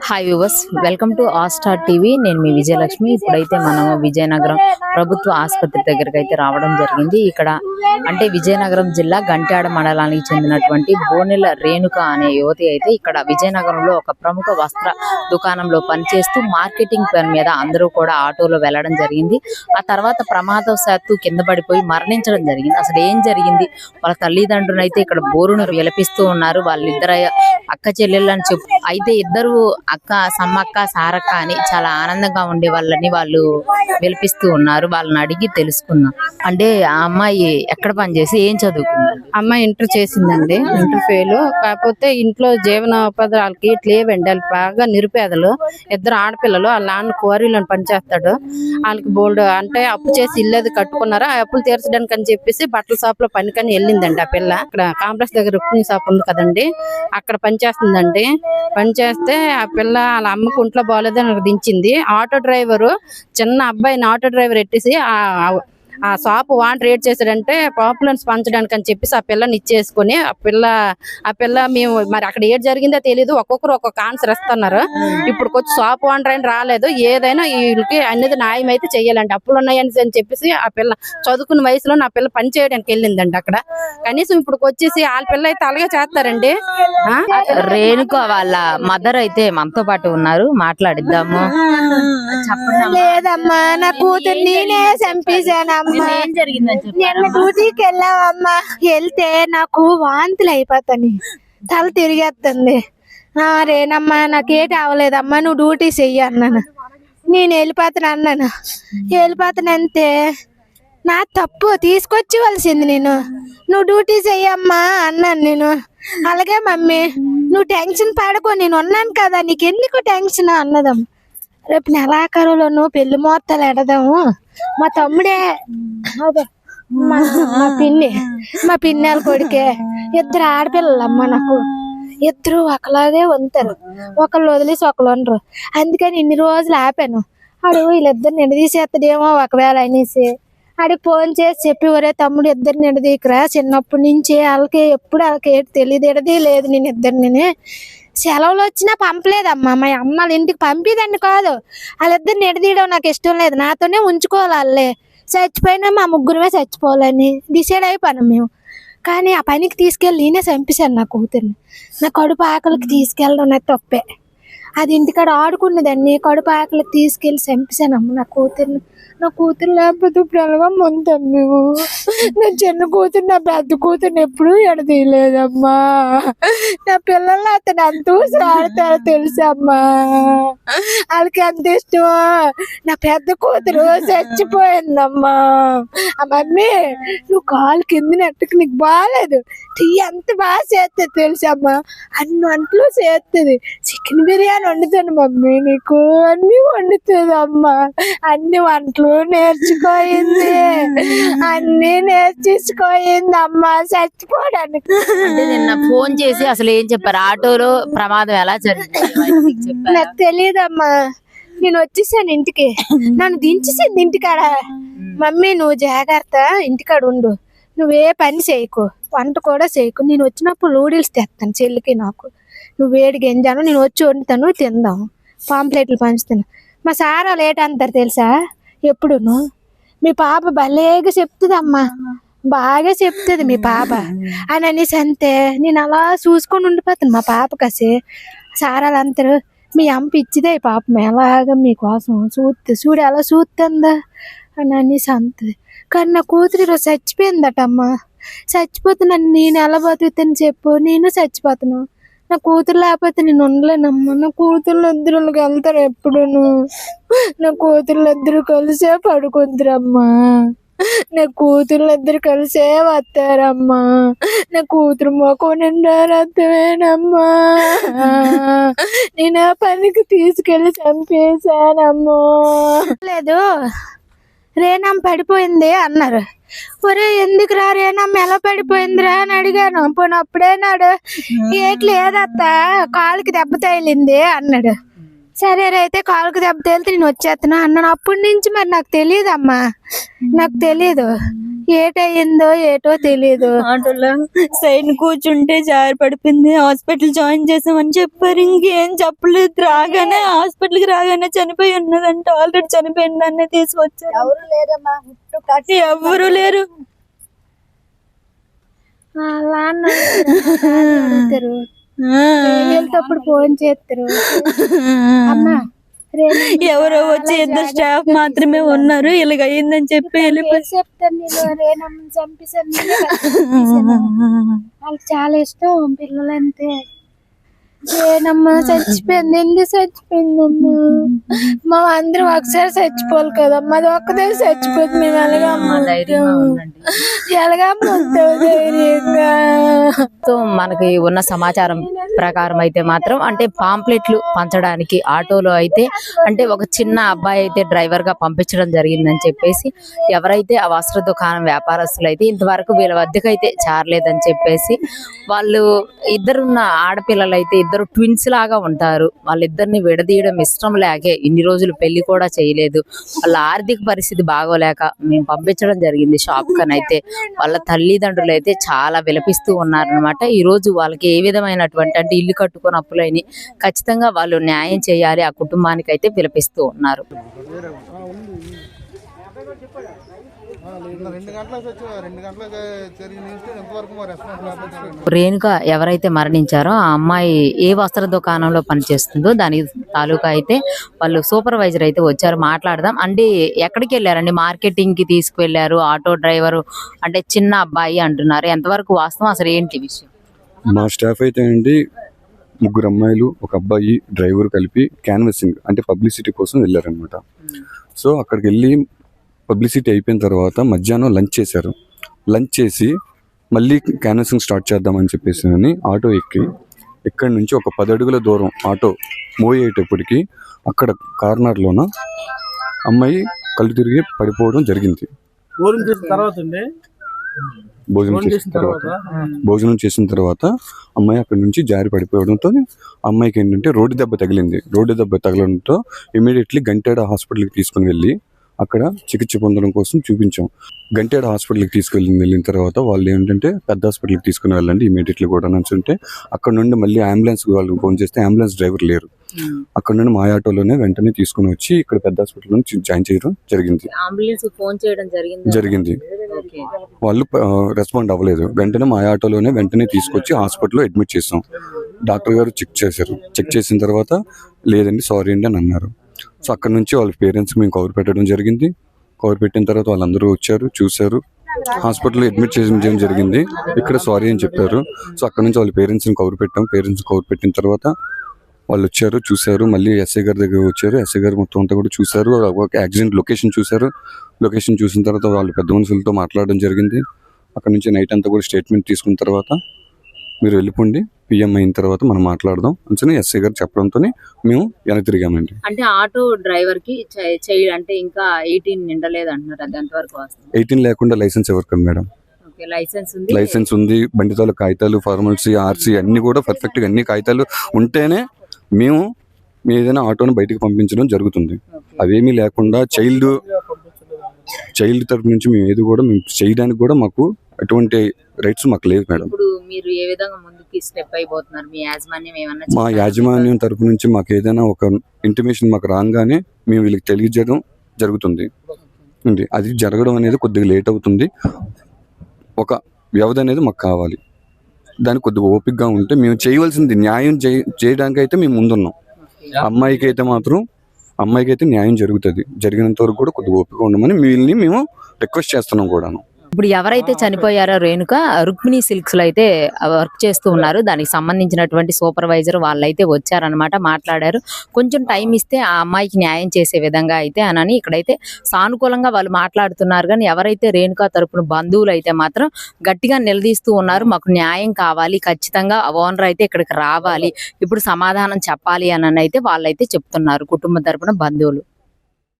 Hi viewers, welcome to ఆ star TV. నేను మీ విజయలక్ష్మి. ఇప్పుడైతే మనం విజయనగరం ప్రభుత్వ ఆసుపత్రి దగ్గరికి అయితే రావడం జరిగింది. ఇక్కడ అంటే విజయనగరం జిల్లా గంట్యాడ మండలానికి చెందినటువంటి బోనెల రేణుక అనే యువతి అయితే ఇక్కడ విజయనగరంలో ఒక ప్రముఖ వస్త్ర దుకాణంలో పనిచేస్తూ మార్కెటింగ్ పని మీద అందరూ కూడా ఆటోలో వెళ్ళడం జరిగింది. ఆ తర్వాత ప్రమాదవశాత్తు కింద పడిపోయి మరణించడం జరిగింది. అసలు ఏం జరిగింది? వాళ్ళ తల్లిదండ్రులు అయితే ఇక్కడ బోరును విలపిస్తూ ఉన్నారు. వాళ్ళిద్దరు అక్క చెల్లెళ్ళు అని చెప్పు అయితే ఇద్దరు అక్క సమ్మక్క సారక్క అని చాలా ఆనందంగా ఉండే వాళ్ళని వాళ్ళు విలపిస్తూ ఉన్నారు. వాళ్ళని అడిగి తెలుసుకుందాం. అంటే ఆ అమ్మాయి ఎక్కడ పనిచేసి ఏం చదువుకుంది? అమ్మాయి ఇంటర్ చేసిందండి. Inter fail. కాకపోతే ఇంట్లో జీవనోపాధాలకి ఇట్లేవండి. వాళ్ళు బాగా నిరుపేదలు. ఇద్దరు ఆడపిల్లలు. వాళ్ళ నాన్న క్వారీలో పనిచేస్తాడు. వాళ్ళకి బోల్డ్ అంటే అప్పు చేసి ఇల్లు కట్టుకున్నారు. ఆ అప్పులు తీర్చడానికి అని చెప్పేసి బట్టల షాప్ లో పనికని వెళ్ళిందండి. ఆ పిల్ల ఇక్కడ కాంప్లెక్స్ దగ్గర రుక్మిణి షాప్ ఉంది కదండి, అక్కడ పనిచేస్తుందండి. పనిచేస్తే ఆ పిల్ల వాళ్ళ అమ్మకు ఒంట్లో బాగోలేదని దించింది. ఆటో డ్రైవరు చిన్న అబ్బాయిని ఆటో డ్రైవర్ ఎట్టేసి ఆ షాప్ వాంట్ రేట్ చేశాడంటే పాపులర్స్ పంచడానికి అని చెప్పేసి ఆ పిల్లని ఇచ్చేసుకుని ఆ పిల్ల మేము మరి అక్కడ ఏది జరిగిందో తెలియదు. ఒక్కొక్కరు ఒక్కొక్క ఆన్సర్ ఇస్తున్నారు. ఇప్పుడు వచ్చి షాప్ వాంటర్ అని రాలేదు. ఏదైనా వీళ్ళకి అనేది న్యాయం అయితే చెయ్యాలండి. అప్పులు ఉన్నాయని అని చెప్పేసి ఆ పిల్ల చదువుకున్న వయసులో నా పిల్ల పని చేయడానికి వెళ్ళిందండి. అక్కడ కనీసం ఇప్పుడు వచ్చేసి వాళ్ళ పిల్ల అయితే అలాగే చేస్తారండి. రేణుక వాళ్ళ మదర్ అయితే మనతో పాటు ఉన్నారు, మాట్లాడిద్దాము. లేదమ్మా, నా కూతురు నేనే చంపేశానమ్మా. నిన్న డ్యూటీకి వెళ్ళావమ్మా. వెళ్తే నాకు వాంతులు అయిపోతాయి, తల తిరిగేస్తుంది. రేనమ్మా నాకేటి అవ్వలేదమ్మా, నువ్వు డ్యూటీ చెయ్యి అన్నాను. నేను వెళ్ళిపోతాను అన్నాను. వెళ్ళిపోతానంతే నా తప్పు, తీసుకొచ్చివలసింది నేను. నువ్వు డ్యూటీ చెయ్యమ్మా అన్నాను నేను. అలాగే మమ్మీ నువ్వు టెన్షన్ పడకు, నేను ఉన్నాను కదా, నీకెందుకు టెన్షన్ అన్నదమ్మ. రేపు నెలాఖరులోను పెళ్లి ముహూర్తాలు ఎడదాము. మా తమ్ముడే మా పిన్నెల కొడుకే. ఇద్దరు ఆడపిల్లలమ్మ నాకు. ఇద్దరు ఒకలాగే ఉంటారు, ఒకళ్ళు వదిలేసి ఒకళ్ళు ఉండరు. అందుకని ఇన్ని రోజులు ఆపాను. ఆడు వీళ్ళిద్దరు నిడదీసేస్తాడేమో ఒకవేళ అనేసి ఆడికి ఫోన్ చేసి చెప్పి, ఒరే తమ్ముడు ఇద్దరు నిడదీకురా, చిన్నప్పటి నుంచి వాళ్ళకి ఎప్పుడు వాళ్ళకి ఏంటి తెలియదు, ఎడది లేదు. నేను ఇద్దరిని సెలవులు వచ్చినా పంపలేదమ్మా. మా అమ్మ వాళ్ళ ఇంటికి పంపిదండి కాదు, వాళ్ళిద్దరు నిడదీయడం నాకు ఇష్టం లేదు. నాతోనే ఉంచుకోవాలి. వాళ్ళే చచ్చిపోయినా మా ముగ్గురమే చచ్చిపోవాలని డిసైడ్ అయిపోయాను మేము. కానీ ఆ పనికి తీసుకెళ్ళి నేనే చంపేశాను నా కూతుర్ని. నా కడుపు ఆకలికి తీసుకెళ్ళడం నాకు తప్పే. అది ఇంటికాడ ఆడుకున్నదాన్ని కడుపు ఆకలికి తీసుకెళ్ళి చంపేశానమ్మ నా కూతుర్ని. నా కూతురు లేకపోతే ఇప్పుడు ఎలాగో ముంతాం మేము. నా చిన్న కూతురు నా పెద్ద కూతురుని ఎప్పుడు ఎడతీయలేదమ్మా. నా పిల్లలు అతను అంత ఆడతారో తెలుసమ్మా. వాళ్ళకి ఎంత ఇష్టమో. నా పెద్ద కూతురు చచ్చిపోయిందమ్మా. ఆ మమ్మీ నువ్వు కాలు కింద నెట్టుకు నీకు బాగాలేదు, టీ ఎంత బాగా చేస్తుంది తెలుసమ్మా. అన్ని వంటలు చేస్తుంది. చికెన్ బిర్యానీ వండుతాను మమ్మీ, నీకు అన్ని వండుతుంది అమ్మా. అన్ని వంటలు నేర్చుకోయింది, అన్ని నేర్చేసుకోయింది అమ్మా చచ్చిపోవడానికి. నిన్న ఫోన్ చేసి అసలు ఏం చెప్పారు? ఆటోలో ప్రమాదం ఎలా జరిగింది నాకు తెలియదమ్మా. నేను వచ్చేసాను ఇంటికి, నన్ను దించేసింది ఇంటికాడ. మమ్మీ నువ్వు జాగ్రత్త, ఇంటికాడ ఉండు, నువ్వే పని చేయకు, వంట కూడా చేయకు. నేను వచ్చినప్పుడు నూడిల్స్ తెస్తాను చెల్లికి నాకు. నువ్వు వేడికి ఎంజాను, నేను వచ్చి వండుతాను, తిందాం, పాంప్లెట్లు పంచుతాను. మా సారా లేట్ అంటారు తెలుసా ఎప్పుడును. మీ పాప భలేగా చెప్తుంది అమ్మా, బాగా చెప్తుంది మీ పాప అని అనేసి అంతే. నేను అలా చూసుకొని ఉండిపోతాను మా పాప కసి. సారాలు అంటారు మీ అమ్మ ఇచ్చిదే పాపం ఎలాగా మీకోసం చూడు ఎలా చూస్తుందా అని అనేసి అంతది. కానీ నా కూతురు ఈరోజు చచ్చిపోయిందటమ్మా. చచ్చిపోతే నన్ను నేను ఎలా బతుకుతాను చెప్పు? నేను చచ్చిపోతాను. నా కూతురు లేకపోతే నేను ఉండలేనమ్మా. నా కూతుర్లు ఇద్దరుకి వెళ్తారు ఎప్పుడును. నా కూతుర్లు ఇద్దరు కలిసే పడుకుంటారమ్మా. నా కూతుర్లు ఇద్దరు కలిసే వస్తారమ్మా. నా కూతురు మొక్క నిండా రక్తమేనమ్మా. నేను ఆ పనికి తీసుకెళ్ళి చంపేశానమ్మా. లేదు రేనమ్మ పడిపోయింది అన్నారు. ఒరే ఎందుకురా రేనమ్మ ఎలా పడిపోయిందిరా అని అడిగాను. పోనప్పుడేనాడు ఏటి లేదత్త కాలుకి దెబ్బ తగిలింది అన్నాడు. సరే అయితే కాలుకు దెబ్బ తేలితే నేను వచ్చేస్తున్నా అన్నాను. అప్పటి నుంచి మరి నాకు తెలియదు అమ్మా, నాకు తెలియదు ఏటయిందో ఏటో తెలియదు. ఆటోలో సైడ్ కూర్చుంటే జారి పడిపోయింది, హాస్పిటల్ జాయిన్ చేసామని చెప్పారు. ఇంకేం చెప్పలేదు. హాస్పిటల్కి రాగానే చనిపోయి ఉన్నదంట, ఆల్రెడీ చనిపోయింది అన్నీ తీసుకొచ్చారు. ఎవరు లేరు. అలా అడుగుతారు, వెళ్తేప్పుడు ఫోన్ చేస్తారు. అమ్మా ఎవరో వచ్చి ఇద్దరు స్టాఫ్ మాత్రమే ఉన్నారు, ఇలాగ అయ్యిందని చెప్పి వెళ్ళిపోయి చెప్తాను. నేను రేణమ్మని చంపేశాను, వాళ్ళకి చాలా ఇష్టం పిల్లలంటే. రేణమ్మ చచ్చిపోయింది, ఎందుకు చచ్చిపోయిందమ్మా? మా అందరం ఒకసారి చచ్చిపోవాలి కదమ్మా, అది ఒక్కదే చచ్చిపోతుంది. మేము ఎలాగమ్మంటావు ధైర్యంగా? సో మనకి ఉన్న సమాచారం ప్రకారం అయితే మాత్రం అంటే పాంప్లెట్లు పంచడానికి ఆటోలో అయితే అంటే ఒక చిన్న అబ్బాయి అయితే డ్రైవర్ గా పంపించడం జరిగిందని చెప్పేసి ఎవరైతే ఆ వస్త్ర దుకాణం వ్యాపారస్తులు అయితే ఇంతవరకు వీళ్ళ వద్దకైతే చేరలేదని చెప్పేసి వాళ్ళు ఇద్దరున్న ఆడపిల్లలు అయితే ఇద్దరు ట్విన్స్ లాగా ఉంటారు. వాళ్ళిద్దరిని విడదీయడం ఇష్టం లేకే ఇన్ని రోజులు పెళ్లి కూడా చేయలేదు. వాళ్ళ ఆర్థిక పరిస్థితి బాగోలేక మేము పంపించడం జరిగింది షాప్ కని అయితే వాళ్ళ తల్లిదండ్రులు అయితే చాలా విలపిస్తూ ఉన్నారనమాట. ఈ రోజు వాళ్ళకి ఏ విధమైనటువంటి అంటే ఇల్లు కట్టుకుని అప్పులైన ఖచ్చితంగా వాళ్ళు న్యాయం చేయాలి ఆ కుటుంబానికి అయితే విలపిస్తూ ఉన్నారు. రేణుక ఎవరైతే మరణించారో ఆ అమ్మాయి ఏ వస్త్ర దుకాణంలో పనిచేస్తుందో దాని తాలూకా అయితే వాళ్ళు సూపర్వైజర్ అయితే వచ్చారు. మాట్లాడదాం అండి. ఎక్కడికి వెళ్ళారండి? మార్కెటింగ్ కి తీసుకువెళ్లారు. ఆటో డ్రైవరు అంటే చిన్న అబ్బాయి అంటున్నారు, ఎంతవరకు వాస్తవం? అసలు ఏంటి విషయం? మా స్టాఫ్ అయితే అండి 3 అమ్మాయిలు 1 అబ్బాయి డ్రైవర్ కలిపి క్యాన్వసింగ్ అంటే పబ్లిసిటీ కోసం వెళ్ళారనమాట. సో అక్కడికి వెళ్ళి పబ్లిసిటీ అయిపోయిన తర్వాత మధ్యాహ్నం లంచ్ చేశారు. లంచ్ చేసి మళ్ళీ క్యాన్వసింగ్ స్టార్ట్ చేద్దామని చెప్పేసి అని ఆటో ఇక్కడి నుంచి ఒక 10 అడుగుల దూరం ఆటో మూవ్ అయ్యేటప్పటికి అక్కడ కార్నర్లోన అమ్మాయి కళ్ళు తిరిగి పడిపోవడం జరిగింది. భోజనం చేసిన తర్వాత అమ్మాయి అక్కడి నుంచి జారి పడిపోవడంతో అమ్మాయికి ఏంటంటే రోడ్డు దెబ్బ తగిలింది. రోడ్డు దెబ్బ తగలడంతో ఇమీడియట్లీ గంటేడ హాస్పిటల్కి తీసుకుని వెళ్ళి అక్కడ చికిత్స పొందడం కోసం చూపించాం. గంటేడ హాస్పిటల్కి వెళ్ళిన తర్వాత వాళ్ళు ఏంటంటే పెద్ద హాస్పిటల్కి తీసుకుని వెళ్ళండి ఇమీడియట్లీ కూడా అంటే అక్కడ నుండి మళ్ళీ అంబులెన్స్ వాళ్ళకి ఫోన్ చేస్తే అంబులెన్స్ డ్రైవర్ లేరు. అక్కడ నుండి మా ఆటోలోనే వెంటనే తీసుకుని వచ్చి ఇక్కడ పెద్ద హాస్పిటల్ నుంచి జాయిన్ చేయడం జరిగింది. వాళ్ళు రెస్పాండ్ అవ్వలేదు. వెంటనే మా ఆటోలోనే వెంటనే తీసుకొచ్చి హాస్పిటల్లో అడ్మిట్ చేసాం. డాక్టర్ గారు చెక్ చేశారు. చెక్ చేసిన తర్వాత లేదండి సారీ అండి అని అన్నారు. సో అక్కడ నుంచి వాళ్ళ పేరెంట్స్ మేము కవర్ పెట్టడం జరిగింది. కవర్ పెట్టిన తర్వాత వాళ్ళందరూ వచ్చారు, చూశారు, హాస్పిటల్లో అడ్మిట్ చేయడం జరిగింది. ఇక్కడ సారీ అని చెప్పారు. సో అక్కడ నుంచి వాళ్ళ పేరెంట్స్ని కవర్ పెట్టాం. పేరెంట్స్ కవర్ పెట్టిన తర్వాత వాళ్ళు వచ్చారు, చూశారు, మళ్ళీ ఎస్ఐ గారి దగ్గర వచ్చారు. ఎస్ఐ గారు మొత్తం అంతా కూడా చూశారు. యాక్సిడెంట్ లొకేషన్ చూశారు. లొకేషన్ చూసిన తర్వాత వాళ్ళు పెద్ద మనుషులతో మాట్లాడడం జరిగింది. అక్కడ నుంచి నైట్ అంతా కూడా స్టేట్మెంట్ తీసుకున్న తర్వాత మీరు వెళ్ళిపోండి, పిఎం అయిన తర్వాత మనం మాట్లాడదాం అని ఎస్ఐ గారు చెప్పడంతో మేము వెనక్కి తిరిగామండి. అంటే ఆటో డ్రైవర్ కి అంటే ఇంకా 18 నిండలేదు అంటున్నారు. అది ఎంతవరకు వాస్తవం? 18 లేకుండా లైసెన్స్ ఎవరికి మేడం? లైసెన్స్ ఉంది, బండి తాలూ కాగితాలు, ఫార్మాలిటీ, ఆర్సీ అన్ని కూడా పర్ఫెక్ట్ గా అన్ని కాగితాలు ఉంటేనే మేము ఏదైనా ఆటోని బయటకు పంపించడం జరుగుతుంది. అవేమీ లేకుండా చైల్డ్ తరపు నుంచి మేము ఏది కూడా మేము చేయడానికి కూడా మాకు ఎటువంటి రైట్స్ మాకు లేదు మేడం. మీరు ఏ విధంగా ముందుకి స్టెప్ అయిపోతున్నారు? మీ యాజమాన్యం ఏమన్నా? మా యాజమాన్యం తరపు నుంచి మాకు ఏదైనా ఒక ఇంటిమేషన్ మాకు రాగానే మేము వీళ్ళకి తెలియజేయడం జరుగుతుంది. అది జరగడం అనేది కొద్దిగా లేట్ అవుతుంది. ఒక వ్యవధి అనేది మాకు కావాలి. దానికి కొద్దిగా ఓపికగా ఉంటే మేము చేయవలసింది న్యాయం చేయడానికి అయితే మేము ముందున్నాం. అమ్మాయికి అయితే న్యాయం జరుగుతుంది. జరిగినంత వరకు కూడా కొద్దిగా ఓపిక ఉండమని వీళ్ళని మేము రిక్వెస్ట్ చేస్తున్నాం కూడాను. ఇప్పుడు ఎవరైతే చనిపోయారో రేణుక రుక్మిణి సిల్క్స్ లో అయితే వర్క్ చేస్తూ ఉన్నారు. దానికి సంబంధించినటువంటి సూపర్వైజర్ వాళ్ళైతే వచ్చారనమాట, మాట్లాడారు. కొంచెం టైం ఇస్తే ఆ అమ్మాయికి న్యాయం చేసే విధంగా అయితే అని ఇక్కడైతే సానుకూలంగా వాళ్ళు మాట్లాడుతున్నారు. కానీ ఎవరైతే రేణుక తరపున బంధువులు అయితే మాత్రం గట్టిగా నిలదీస్తూ ఉన్నారు. మాకు న్యాయం కావాలి, ఖచ్చితంగా ఓనర్ అయితే ఇక్కడికి రావాలి, ఇప్పుడు సమాధానం చెప్పాలి అని అయితే వాళ్ళైతే చెప్తున్నారు కుటుంబ తరపున బంధువులు.